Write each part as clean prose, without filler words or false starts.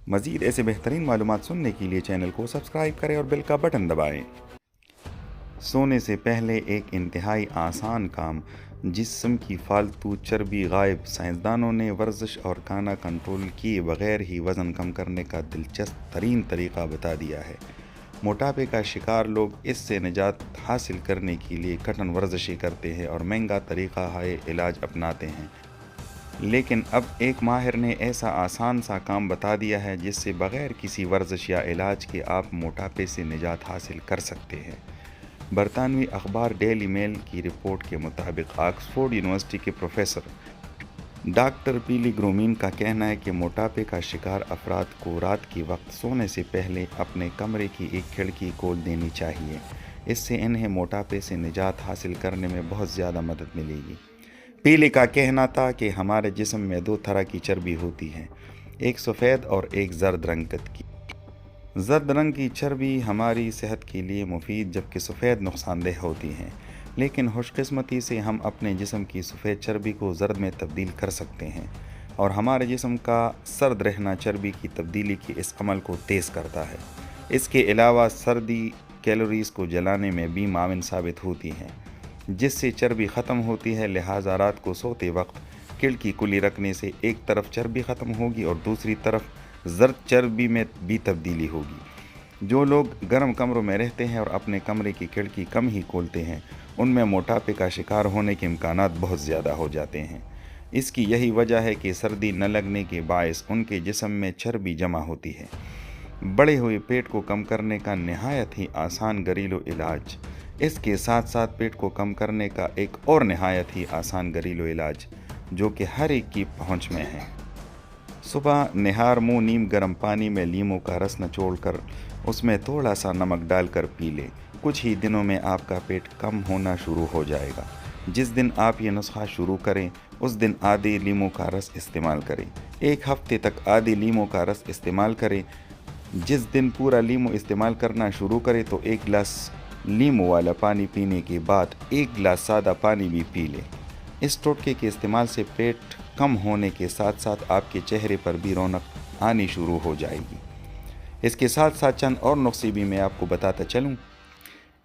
مزید ایسے بہترین معلومات سننے کے لیے چینل کو سبسکرائب کریں اور بیل کا بٹن دبائیں۔ سونے سے پہلے ایک انتہائی آسان کام، جسم کی فالتو چربی غائب۔ سائنسدانوں نے ورزش اور کھانا کنٹرول کیے بغیر ہی وزن کم کرنے کا دلچسپ ترین طریقہ بتا دیا ہے۔ موٹاپے کا شکار لوگ اس سے نجات حاصل کرنے کے لیے کٹھن ورزشیں کرتے ہیں اور مہنگا طریقہ ہائے علاج اپناتے ہیں، لیکن اب ایک ماہر نے ایسا آسان سا کام بتا دیا ہے جس سے بغیر کسی ورزش یا علاج کے آپ موٹاپے سے نجات حاصل کر سکتے ہیں۔ برطانوی اخبار ڈیلی میل کی رپورٹ کے مطابق آکسفورڈ یونیورسٹی کے پروفیسر ڈاکٹر پیلی گرومین کا کہنا ہے کہ موٹاپے کا شکار افراد کو رات کے وقت سونے سے پہلے اپنے کمرے کی ایک کھڑکی کھول دینی چاہیے۔ اس سے انہیں موٹاپے سے نجات حاصل کرنے میں بہت زیادہ مدد ملے گی۔ پیلی کا کہنا تھا کہ ہمارے جسم میں دو طرح کی چربی ہوتی ہے، ایک سفید اور ایک زرد رنگت کی۔ زرد رنگ کی چربی ہماری صحت کے لیے مفید جبکہ سفید نقصان دہ ہوتی ہیں، لیکن خوش قسمتی سے ہم اپنے جسم کی سفید چربی کو زرد میں تبدیل کر سکتے ہیں، اور ہمارے جسم کا سرد رہنا چربی کی تبدیلی کے اس عمل کو تیز کرتا ہے۔ اس کے علاوہ سردی کیلوریز کو جلانے میں بھی معاون ثابت ہوتی ہے، جس سے چربی ختم ہوتی ہے۔ لہٰذا رات کو سوتے وقت کھڑکی کھلی رکھنے سے ایک طرف چربی ختم ہوگی اور دوسری طرف زرد چربی میں بھی تبدیلی ہوگی۔ جو لوگ گرم کمروں میں رہتے ہیں اور اپنے کمرے کی کھڑکی کم ہی کھولتے ہیں، ان میں موٹاپے کا شکار ہونے کے امکانات بہت زیادہ ہو جاتے ہیں۔ اس کی یہی وجہ ہے کہ سردی نہ لگنے کے باعث ان کے جسم میں چربی جمع ہوتی ہے۔ بڑے ہوئے پیٹ کو کم کرنے کا نہایت ہی آسان گھریلو علاج۔ اس کے ساتھ ساتھ پیٹ کو کم کرنے کا ایک اور نہایت ہی آسان گھریلو علاج جو کہ ہر ایک کی پہنچ میں ہے۔ صبح نہار منہ نیم گرم پانی میں لیموں کا رس نچوڑ کر اس میں تھوڑا سا نمک ڈال کر پی لیں۔ کچھ ہی دنوں میں آپ کا پیٹ کم ہونا شروع ہو جائے گا۔ جس دن آپ یہ نسخہ شروع کریں اس دن آدھی لیموں کا رس استعمال کریں۔ ایک ہفتے تک آدھی لیموں کا رس استعمال کریں۔ جس دن پورا لیموں استعمال کرنا شروع کریں تو ایک گلاس لیموں والا پانی پینے کے بعد ایک گلاس سادہ پانی بھی پی لیں۔ اس ٹوٹکے کے استعمال سے پیٹ کم ہونے کے ساتھ ساتھ آپ کے چہرے پر بھی رونق آنی شروع ہو جائے گی۔ اس کے ساتھ ساتھ چند اور نسخے بھی میں آپ کو بتاتا چلوں۔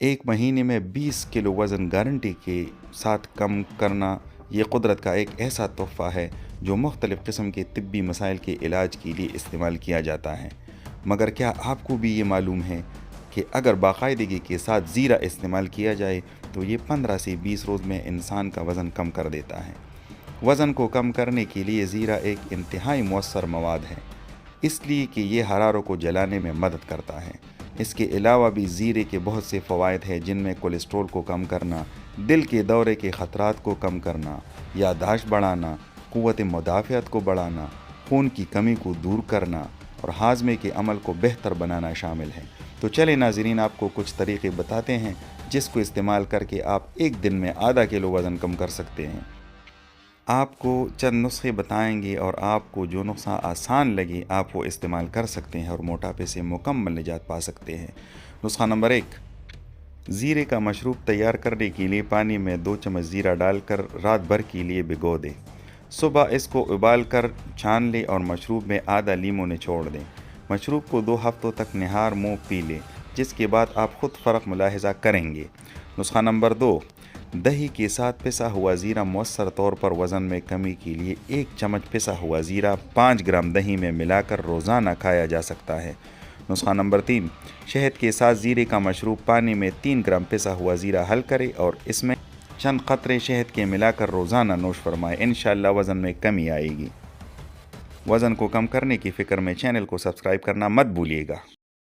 ایک مہینے میں 20 کلو وزن گارنٹی کے ساتھ کم کرنا یہ قدرت کا ایک ایسا تحفہ ہے جو مختلف قسم کے طبی مسائل کے علاج کے لیے استعمال کیا جاتا ہے۔ مگر کیا آپ کو بھی یہ معلوم ہے کہ اگر باقاعدگی کے ساتھ زیرہ استعمال کیا جائے تو یہ 15 سے 20 روز میں انسان کا وزن کم کر دیتا ہے۔ وزن کو کم کرنے کے لیے زیرہ ایک انتہائی مؤثر مواد ہے، اس لیے کہ یہ حراروں کو جلانے میں مدد کرتا ہے۔ اس کے علاوہ بھی زیرے کے بہت سے فوائد ہیں جن میں کولیسٹرول کو کم کرنا، دل کے دورے کے خطرات کو کم کرنا، یادداشت بڑھانا، قوت مدافعت کو بڑھانا، خون کی کمی کو دور کرنا اور ہاضمے کے عمل کو بہتر بنانا شامل ہے۔ تو چلیں ناظرین، آپ کو کچھ طریقے بتاتے ہیں جس کو استعمال کر کے آپ ایک دن میں آدھا کلو وزن کم کر سکتے ہیں۔ آپ کو چند نسخے بتائیں گے اور آپ کو جو نسخہ آسان لگے آپ وہ استعمال کر سکتے ہیں اور موٹاپے سے مکمل نجات پا سکتے ہیں۔ نسخہ نمبر 1، زیرے کا مشروب تیار کرنے کے لیے پانی میں 2 چمچ زیرہ ڈال کر رات بھر کے لیے بھگو دیں۔ صبح اس کو ابال کر چھان لیں اور مشروب میں آدھا لیموں نچوڑ دیں۔ مشروب کو 2 ہفتوں تک نہار منہ پی لیں، جس کے بعد آپ خود فرق ملاحظہ کریں گے۔ نسخہ نمبر 2، دہی کے ساتھ پسا ہوا زیرہ مؤثر طور پر وزن میں کمی کے لیے 1 چمچ پسا ہوا زیرہ 5 گرام دہی میں ملا کر روزانہ کھایا جا سکتا ہے۔ نسخہ نمبر 3، شہد کے ساتھ زیرے کا مشروب پانی میں 3 گرام پسا ہوا زیرہ حل کرے اور اس میں چند قطرے شہد کے ملا کر روزانہ نوش فرمائے۔ انشاءاللہ وزن میں کمی آئے گی۔ وزن کو کم کرنے کی فکر میں چینل کو سبسکرائب کرنا مت بھولیے گا۔